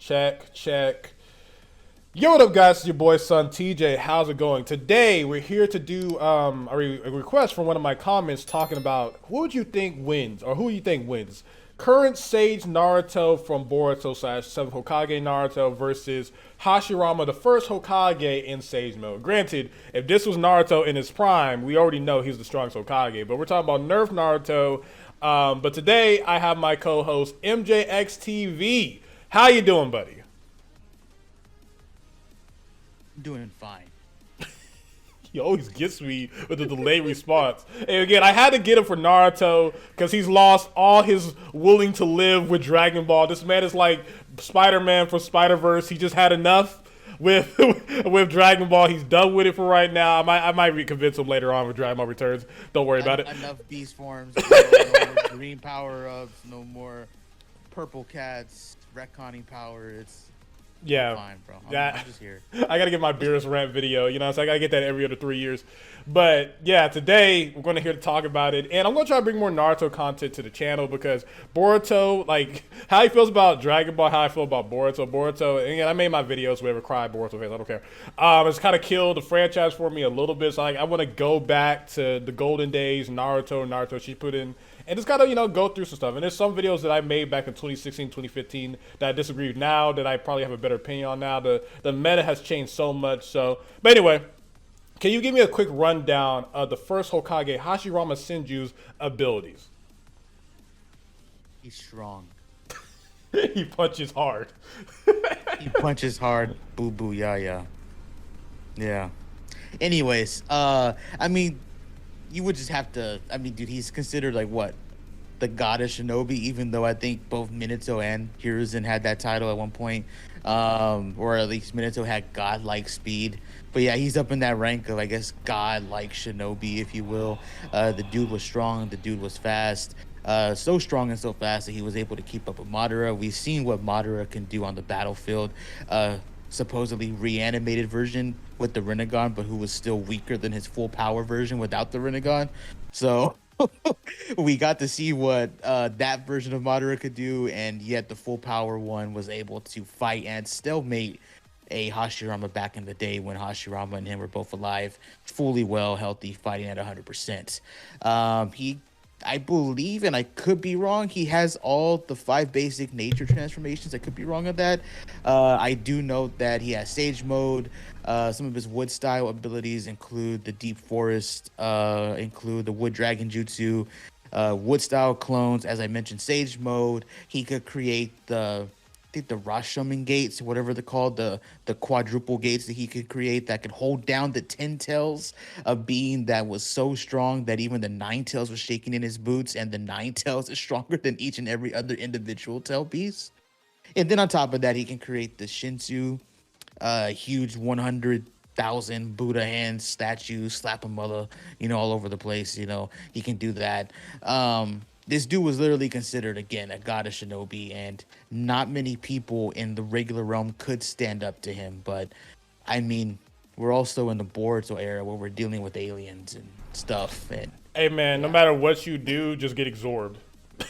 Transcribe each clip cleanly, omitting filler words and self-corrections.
Check. Yo, what up, guys? It's your boy SonTJ. How's it going? Today, we're here to do a request from one of my comments talking about who would you think wins, or who you think wins. Current Sage Naruto from Boruto / 7th Hokage Naruto versus Hashirama, the first Hokage in Sage mode. Granted, if this was Naruto in his prime, we already know he's the strongest Hokage, but we're talking about Nerf Naruto. But today, I have my co-host, MJXTV. How you doing, buddy? Doing fine. He always gets me with a delayed response. And again, I had to get him for Naruto because he's lost all his willing to live with Dragon Ball. This man is like Spider-Man from Spider-Verse. He just had enough with with Dragon Ball. He's done with it for right now. I might reconvince him later on with Dragon Ball Returns. Don't worry about it. Enough beast forms. No more green power-ups. No more purple cats. Retconning power. Yeah, fine, bro. I'm just here. I gotta get my Beerus rant video, so I gotta get that every other 3 years. But yeah, today we're gonna here to talk about it, and I'm gonna try to bring more Naruto content to the channel because Boruto, like how he feels about Dragon Ball, how I feel about Boruto, and again, I made my videos, whatever, cry Boruto fans, I don't care. It's kind of killed the franchise for me a little bit, so I want to go back to the golden days, Naruto Shippuden. And just gotta, go through some stuff. And there's some videos that I made back in 2016, 2015 that I disagree with now, that I probably have a better opinion on now. The meta has changed so much. So, but anyway, can you give me a quick rundown of the first Hokage, Hashirama Senju's abilities? He's strong. He punches hard. He punches hard. Boo boo yeah. Yeah. Anyways, you would just have to. Dude, he's considered like what, the god of Shinobi. Even though I think both Minato and Hiruzen had that title at one point, or at least Minato had godlike speed. But yeah, he's up in that rank of, I guess, godlike Shinobi, if you will. The dude was strong. The dude was fast. So strong and so fast that he was able to keep up with Madara. We've seen what Madara can do on the battlefield. Supposedly reanimated version with the Rinnegan, but who was still weaker than his full power version without the Rinnegan. So we got to see what that version of Madara could do, and yet the full power one was able to fight and stalemate a Hashirama back in the day when Hashirama and him were both alive, fully well, healthy, fighting at 100%. I believe, and I could be wrong, he has all the 5 basic nature transformations. I could be wrong on that. I do know that he has Sage mode. Some of his wood style abilities include the Deep Forest, include the Wood Dragon Jutsu, wood style clones. As I mentioned, Sage mode. He could create the Rashomon gates, whatever they're called, the quadruple gates that he could create that could hold down the 10 tails, a being that was so strong that even the 9 tails was shaking in his boots, and the 9 tails is stronger than each and every other individual tail piece. And then on top of that, he can create the Shinsu, huge 100,000 Buddha hand statue, slap a mother, all over the place. He can do that. This dude was literally considered, again, a god of Shinobi, and not many people in the regular realm could stand up to him. But, we're also in the Boruto era where we're dealing with aliens and stuff. And hey, man, no matter what you do, just get absorbed.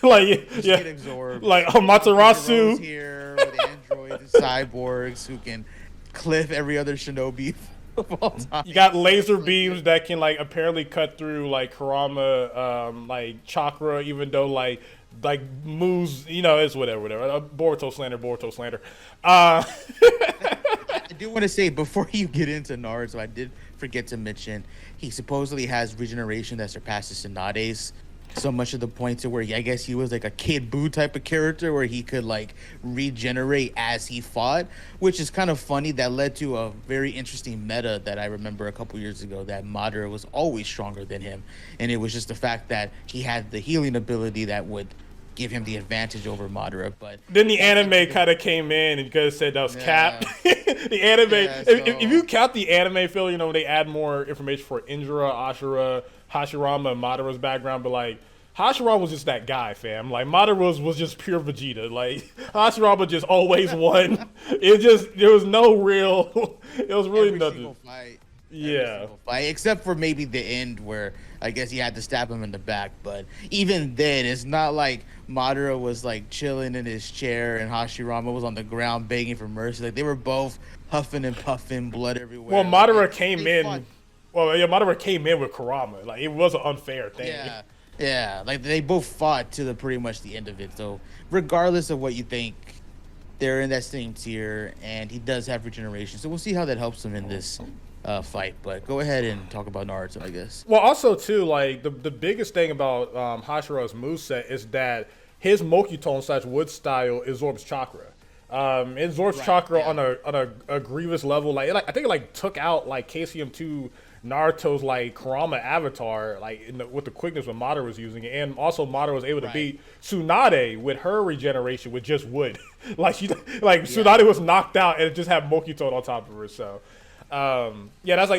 Get absorbed. Like, Amaterasu. Here with androids and cyborgs who can cliff every other Shinobi. You got laser beams that can apparently cut through Kurama chakra, even though like moves, it's whatever. Boruto slander. I do want to say, before you get into Naruto, I did forget to mention he supposedly has regeneration that surpasses Tsunade's. So much of the point to where I guess he was like a Kid Buu type of character where he could regenerate as he fought, which is kind of funny. That led to a very interesting meta that I remember a couple years ago, that Madara was always stronger than him, and it was just the fact that he had the healing ability that would give him the advantage over Madara. But then the anime kind of came in and you guys said that was cap. The anime, if you count the anime, Phil, when they add more information for Indra, Ashura, Hashirama, and Madara's background, but Hashirama was just that guy, fam. Madara was just pure Vegeta. Hashirama just always won. There was no real. It was really every nothing. Single fight, Every Yeah. single fight, except for maybe the end where I guess he had to stab him in the back. But even then, it's not like Madara was like chilling in his chair and Hashirama was on the ground begging for mercy. Like they were both huffing and puffing, blood Well, everywhere. Like Madara came they fought. in. Well, yeah, Madara came in with Kurama. Like it was an unfair thing. Yeah, yeah. Like they both fought to the pretty much the end of it. So regardless of what you think, they're in that same tier, and he does have regeneration. So we'll see how that helps him in this fight. But go ahead and talk about Naruto, I guess. Well, also too, like the biggest thing about Hashira's moveset is that his Mokitone / Wood style absorbs chakra. It absorbs Right. chakra Yeah. on a grievous level. I think it like took out like KCM2 Naruto's like Kurama avatar like with the quickness when Madara was using it, and also Madara was able to Right. beat Tsunade with her regeneration with just wood. Tsunade was knocked out and it just had Mokitone on top of her. So yeah, that's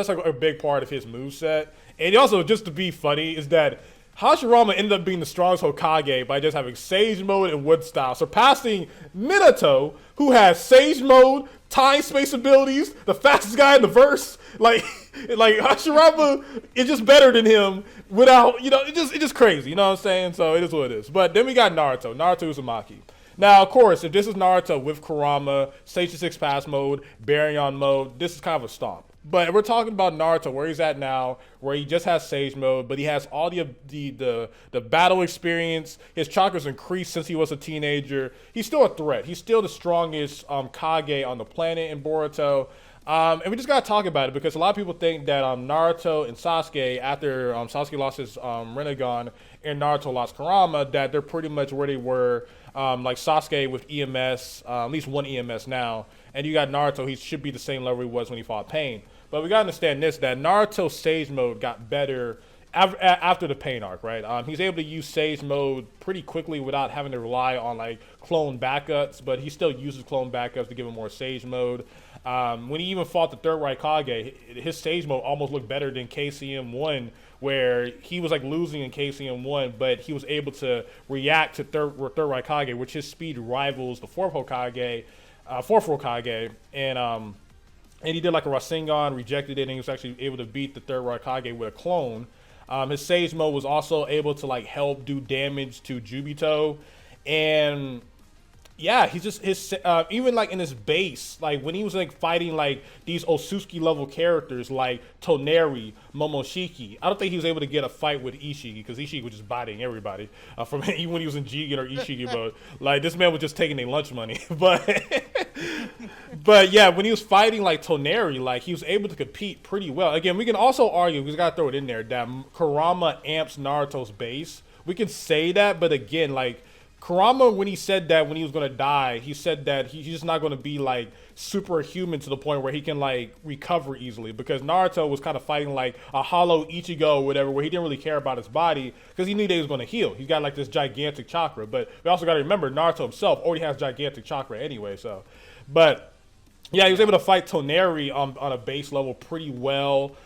like a big part of his moveset. And also, just to be funny, is that Hashirama ended up being the strongest Hokage by just having Sage Mode and Wood Style, surpassing Minato, who has Sage Mode, Time Space abilities, the fastest guy in the verse. Like Hashirama is just better than him without, it's just crazy, you know what I'm saying? So it is what it is. But then we got Naruto Uzumaki. Now, of course, if this is Naruto with Kurama, Stage 6 Pass mode, Baryon mode, this is kind of a stomp. But we're talking about Naruto, where he's at now, where he just has Sage mode, but he has all the battle experience. His chakra's increased since he was a teenager. He's still a threat. He's still the strongest Kage on the planet in Boruto. And we just gotta talk about it because a lot of people think that Naruto and Sasuke, after Sasuke lost his Rinnegan and Naruto lost Kurama, that they're pretty much where they were. Like Sasuke with EMS, at least one EMS now, and you got Naruto. He should be the same level he was when he fought Pain. But we gotta understand this: that Naruto's Sage mode got better after the Pain arc, right? He's able to use Sage mode pretty quickly without having to rely on like clone backups, but he still uses clone backups to give him more Sage mode. When he even fought the third Raikage, his Sage mode almost looked better than KCM1, where he was like losing in KCM1, but he was able to react to third Raikage, which his speed rivals the fourth Hokage, and he did like a Rasengan, rejected it, and he was actually able to beat the third Raikage with a clone. His Sage mode was also able to like help do damage to Jubito, and yeah, he's just even like in his base, like when he was like fighting like these Otsutsuki level characters like Toneri, Momoshiki. I don't think he was able to get a fight with Ishiki because Ishiki was just biting everybody from even when he was in Jigen or Ishiki mode. Like this man was just taking their lunch money, but yeah, when he was fighting like Toneri, like he was able to compete pretty well. Again, we can also argue, we gotta throw it in there, that Kurama amps Naruto's base. We can say that, but again, like Kurama, when he said that when he was going to die, he said that he's just not going to be like superhuman to the point where he can like recover easily, because Naruto was kind of fighting like a hollow Ichigo or whatever, where he didn't really care about his body because he knew that he was going to heal. He's got like this gigantic chakra, but we also got to remember Naruto himself already has gigantic chakra anyway. So, but yeah, he was able to fight Toneri on a base level pretty well,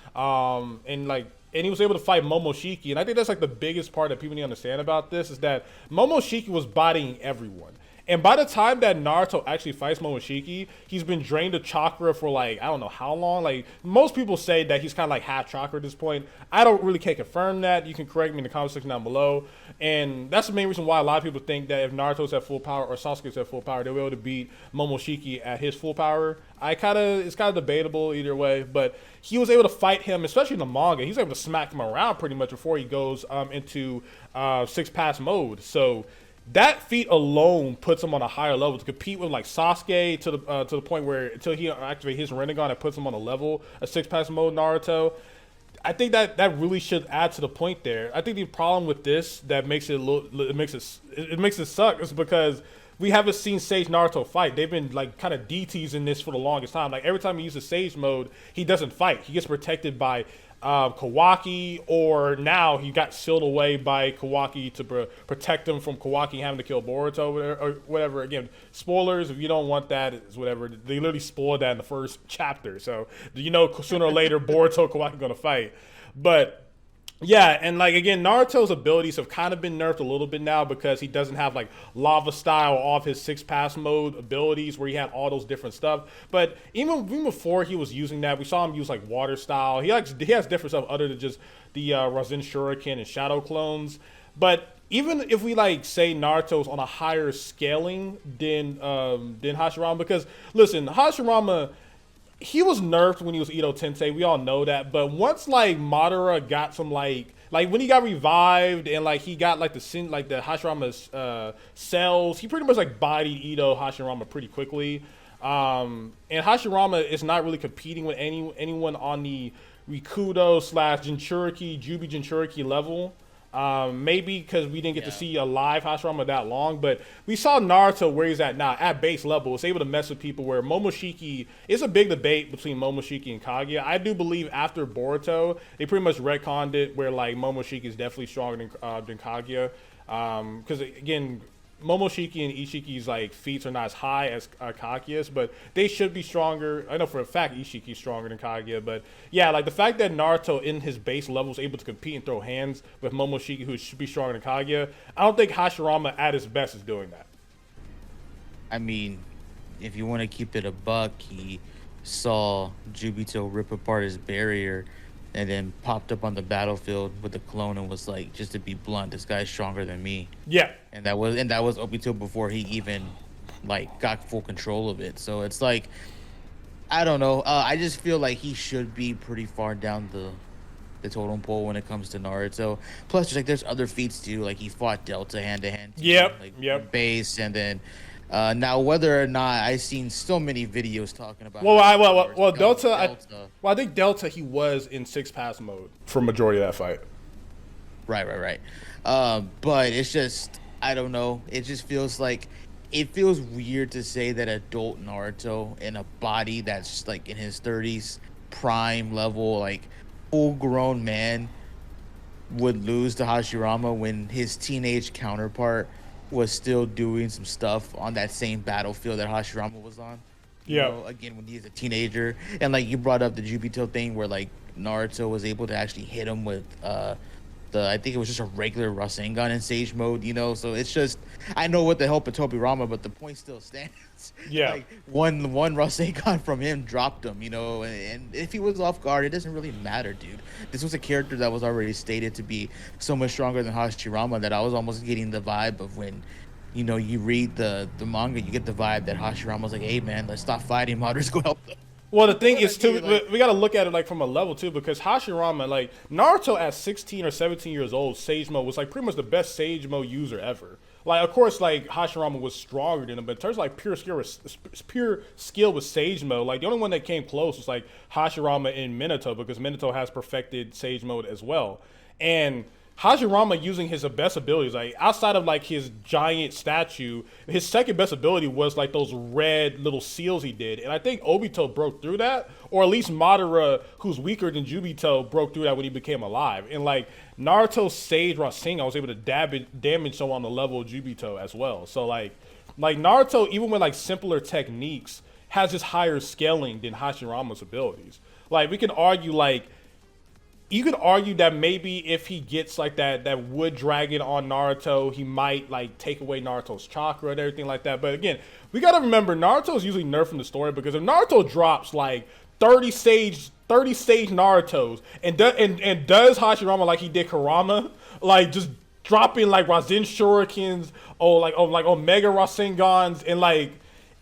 and he was able to fight Momoshiki. And I think that's like the biggest part that people need to understand about this, is that Momoshiki was bodying everyone. And by the time that Naruto actually fights Momoshiki, he's been drained of chakra for like, I don't know how long. Like most people say that he's kind of like half chakra at this point. I don't really can't confirm that. You can correct me in the comment section down below. And that's the main reason why a lot of people think that if Naruto's at full power or Sasuke's at full power, they'll be able to beat Momoshiki at his full power. It's kind of debatable either way, but he was able to fight him, especially in the manga. He's able to smack him around pretty much before he goes into 6-pass mode. So that feat alone puts him on a higher level to compete with like Sasuke to the point where until he activates his Rinnegan, it puts him on a level of 6-pass mode Naruto. I think that really should add to the point there. I think the problem with this that makes it suck is because we haven't seen Sage Naruto fight. They've been like kind of DTs in this for the longest time. Like every time he uses Sage mode, he doesn't fight. He gets protected by Kawaki, or now he got sealed away by Kawaki to protect him from Kawaki having to kill Boruto or whatever. Again, spoilers, if you don't want that, it's whatever. They literally spoiled that in the first chapter. So, sooner or later, Boruto and Kawaki are going to fight. But Yeah, and like again, Naruto's abilities have kind of been nerfed a little bit now because he doesn't have like lava style off his six pass mode abilities where he had all those different stuff. But even before he was using that, we saw him use like water style. He has different stuff other than just the Rasen Shuriken and Shadow clones. But even if we like say Naruto's on a higher scaling than Hashirama, because listen, Hashirama, he was nerfed when he was Ito Tensei. We all know that. But once like Madara got some like when he got revived and like he got like the Hashirama's cells, he pretty much like bodied Ito Hashirama pretty quickly. And Hashirama is not really competing with anyone on the Rikudo slash Jinchuriki, Jubi Jinchuriki level. Maybe because we didn't get to see a live Hashirama that long, but we saw Naruto where he's at now, at base level. It's able to mess with people where Momoshiki, it's a big debate between Momoshiki and Kaguya. I do believe after Boruto, they pretty much retconned it where like Momoshiki is definitely stronger than Kaguya. Because again, Momoshiki and Ishiki's like feats are not as high as Kaguya's, but they should be stronger. I know for a fact Ishiki's stronger than Kaguya, but yeah, like the fact that Naruto in his base level is able to compete and throw hands with Momoshiki, who should be stronger than Kaguya, I don't think Hashirama at his best is doing that. I mean, if you want to keep it a buck, he saw Jubito rip apart his barrier and then popped up on the battlefield with the clone and was like, just to be blunt, this guy's stronger than me. Yeah. And that was Obito before he even like got full control of it. So it's like, I don't know. I just feel like he should be pretty far down the totem pole when it comes to Naruto. Plus, there's other feats too. Like he fought Delta hand to hand. Yep. Base, and then now whether or not I've seen so many videos talking about. Well, Delta. I think Delta he was in six pass mode for majority of that fight. Right. But it's just, I don't know. It just feels like, it feels weird to say that adult Naruto in a body that's like in his 30s, prime level, like full grown man, would lose to Hashirama when his teenage counterpart was still doing some stuff on that same battlefield that Hashirama was on. You know, again, when he's a teenager. And like you brought up the Jubito thing where like Naruto was able to actually hit him with I think it was just a regular Rasengan in Sage mode, you know. So it's just, I know with the help of Tobirama, but the point still stands. Yeah. Like one Rasengan from him dropped him, you know, and if he was off guard, it doesn't really matter, dude. This was a character that was already stated to be so much stronger than Hashirama that I was almost getting the vibe of when, you know, you read the manga, you get the vibe that Hashirama's like, hey man, let's stop fighting, Madara's go help them. Well, the thing is, too, we got to look at it like from a level too, because Hashirama, like Naruto at 16 or 17 years old, Sage Mode was like pretty much the best Sage Mode user ever. Like, of course, like Hashirama was stronger than him, but in terms of like pure skill with Sage Mode, like the only one that came close was like Hashirama and Minato, because Minato has perfected Sage Mode as well. And Hashirama using his best abilities, like outside of like his giant statue, his second best ability was like those red little seals he did. And I think Obito broke through that, or at least Madara, who's weaker than Jubito, broke through that when he became alive. And like Naruto's Sage Rasengan was able to damage someone on the level of Jubito as well. So like Naruto, even with like simpler techniques, has just higher scaling than Hashirama's abilities. Like we can argue you could argue that maybe if he gets like that wood dragon on Naruto, he might like take away Naruto's chakra and everything like that. But again, we gotta remember Naruto's usually nerfed in the story, because if Naruto drops like 30 stage Narutos and does Hashirama like he did Kurama, like just dropping like Rasen Shurikens or like Omega Rasengans, and like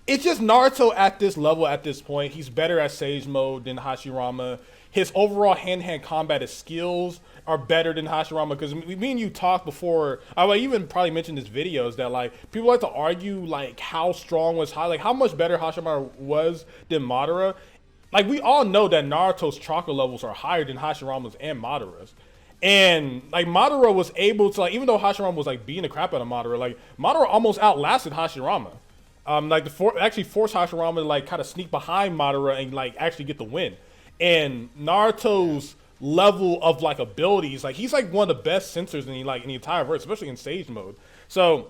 it's just Naruto at this level at this point. He's better at Sage Mode than Hashirama. His overall hand-to-hand combat skills are better than Hashirama, because me and you talked before. I even probably mentioned this videos that like people like to argue like how strong was how much better Hashirama was than Madara. Like we all know that Naruto's chakra levels are higher than Hashirama's and Madara's. And like Madara was able to, like, even though Hashirama was like beating the crap out of Madara, like Madara almost outlasted Hashirama. Actually forced Hashirama to like kind of sneak behind Madara and like actually get the win. And Naruto's level of like abilities, like he's like one of the best sensors in the entire verse, especially in Sage Mode. So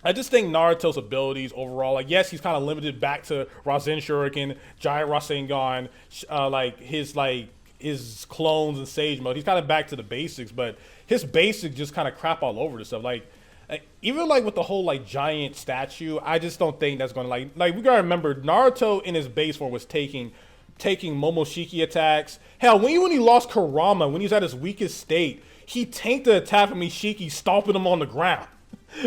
I just think Naruto's abilities overall, like yes, he's kind of limited back to Rasen Shuriken, Giant Rasengan, like his clones and Sage mode. He's kind of back to the basics, but his basics just kind of crap all over the stuff. Like even like with the whole like giant statue, I just don't think that's gonna like we gotta remember Naruto in his base form was taking Momoshiki attacks. Hell, when he lost Kurama, when he's at his weakest state, he tanked the attack from Ishiki, stomping him on the ground.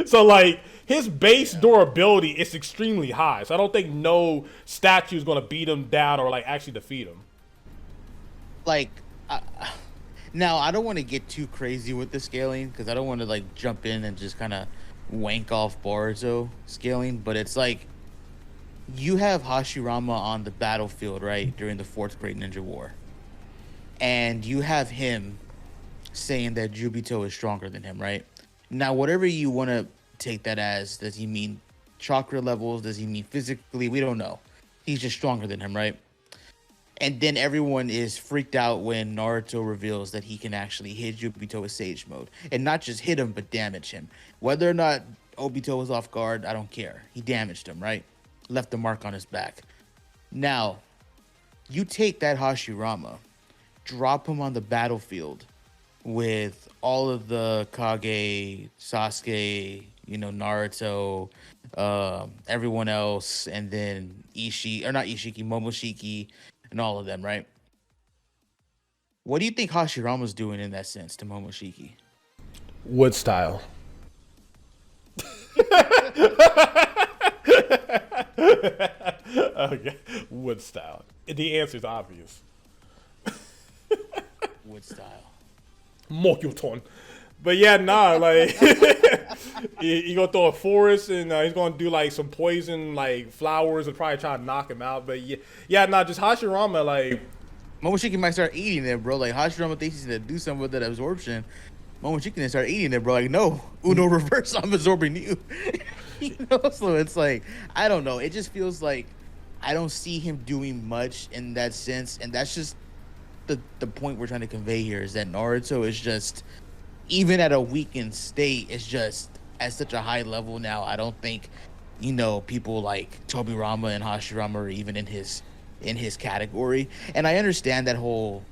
So like his base durability is extremely high. So I don't think no statue is gonna beat him down or like actually defeat him. Like, now I don't want to get too crazy with the scaling because I don't want to like jump in and just kind of wank off Boruto scaling, but it's like you have Hashirama on the battlefield, right, during the Fourth Great Ninja War, and you have him saying that Jubito is stronger than him, right? Now, whatever you want to take that as, does he mean chakra levels? Does he mean physically? We don't know. He's just stronger than him, right? And then everyone is freaked out when Naruto reveals that he can actually hit Jubito with Sage Mode. And not just hit him, but damage him. Whether or not Obito was off guard, I don't care. He damaged him, right? Left a mark on his back. Now, you take that Hashirama, drop him on the battlefield with all of the Kage, Sasuke, you know, Naruto, everyone else, and then Momoshiki, and all of them, right? What do you think Hashirama's doing in that sense to Momoshiki? Wood style. Okay, wood style. The answer is obvious. Wood style. Mokyuton. But yeah, nah, like he gonna throw a forest and he's gonna do like some poison like flowers and probably try to knock him out. But yeah, nah, just Hashirama like Momoshiki might start eating it, bro. Like Hashirama thinks he's gonna do something with that absorption. Momoshiki can start eating it, bro. Like no, Uno reverse, I'm absorbing you. You know, so it's like I don't know. It just feels like I don't see him doing much in that sense, and that's just the point we're trying to convey here is that Naruto is just. Even at a weakened state, it's just at such a high level now. I don't think, you know, people like Tobirama and Hashirama are even in his category. And I understand that whole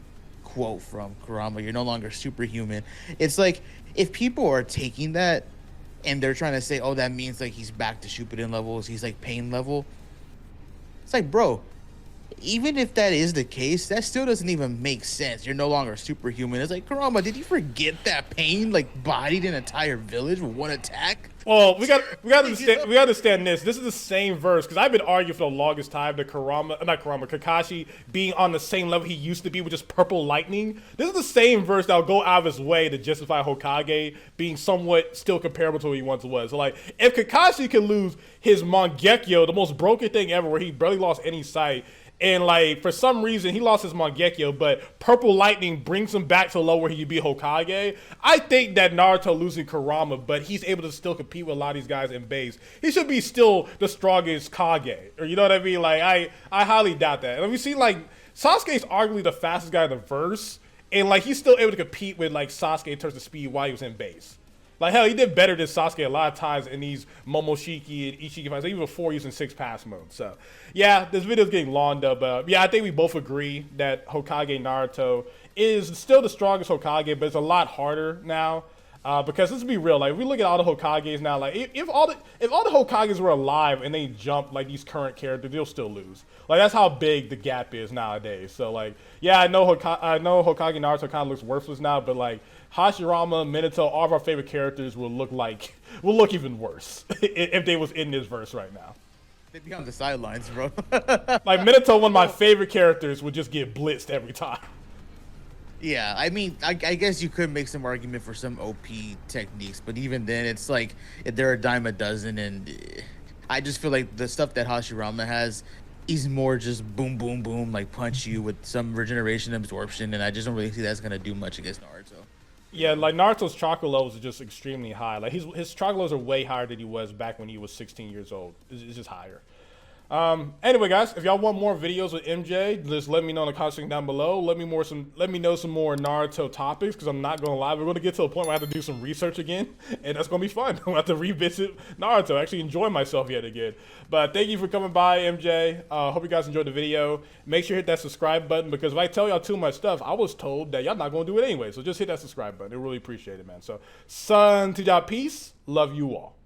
quote from Kurama, "You're no longer superhuman." It's like if people are taking that and they're trying to say, "Oh, that means like he's back to Shippuden levels. He's like pain level." It's like, bro. Even if that is the case, that still doesn't even make sense. You're no longer superhuman. It's like, Kurama, did you forget that Pain like bodied an entire village with one attack? Well, we got to understand this. This is the same verse because I've been arguing for the longest time that Kakashi being on the same level he used to be with just purple lightning. This is the same verse that'll go out of his way to justify Hokage being somewhat still comparable to what he once was. So like, if Kakashi can lose his Mangekyo, the most broken thing ever, where he barely lost any sight. And like for some reason he lost his Mangekyo, but Purple Lightning brings him back to the level where he could be Hokage. I think that Naruto losing Kurama, but he's able to still compete with a lot of these guys in base. He should be still the strongest Kage, or you know what I mean? Like I highly doubt that. And we see like Sasuke's arguably the fastest guy in the verse, and like he's still able to compete with like Sasuke in terms of speed while he was in base. Like, hell, he did better than Sasuke a lot of times in these Momoshiki and Ishiki fights, even before using 6-pass mode. So, yeah, this video's getting long up. Yeah, I think we both agree that Hokage Naruto is still the strongest Hokage, but it's a lot harder now. Because let's be real, like, if we look at all the Hokages now, like, if all the Hokages were alive and they jumped, like, these current characters, they'll still lose. Like, that's how big the gap is nowadays. So, like, yeah, I know Hokage Naruto kind of looks worthless now, but, like, Hashirama, Minato, all of our favorite characters will look even worse if they was in this verse right now. They'd be on the sidelines, bro. Like Minato, one of my favorite characters, would just get blitzed every time. Yeah, I mean, I guess you could make some argument for some OP techniques, but even then, it's like they're a dime a dozen, and I just feel like the stuff that Hashirama has, he's more just boom, boom, boom, like punch you with some regeneration absorption, and I just don't really see that's gonna do much against Naruto. Yeah, like Naruto's chakra levels are just extremely high. Like his chakra levels are way higher than he was back when he was 16 years old. It's just higher. Anyway, guys, if y'all want more videos with MJ, just let me know in the comments section down below. Let me know some more Naruto topics, because I'm not gonna lie, we're gonna get to a point where I have to do some research again, and that's gonna be fun. I'm gonna have to revisit Naruto, actually enjoy myself yet again. But thank you for coming by, MJ. Hope you guys enjoyed the video. Make sure you hit that subscribe button, because if I tell y'all too much stuff, I was told that y'all not gonna do it anyway. So just hit that subscribe button. I really appreciate it, man. So, SonTJ, peace. Love you all.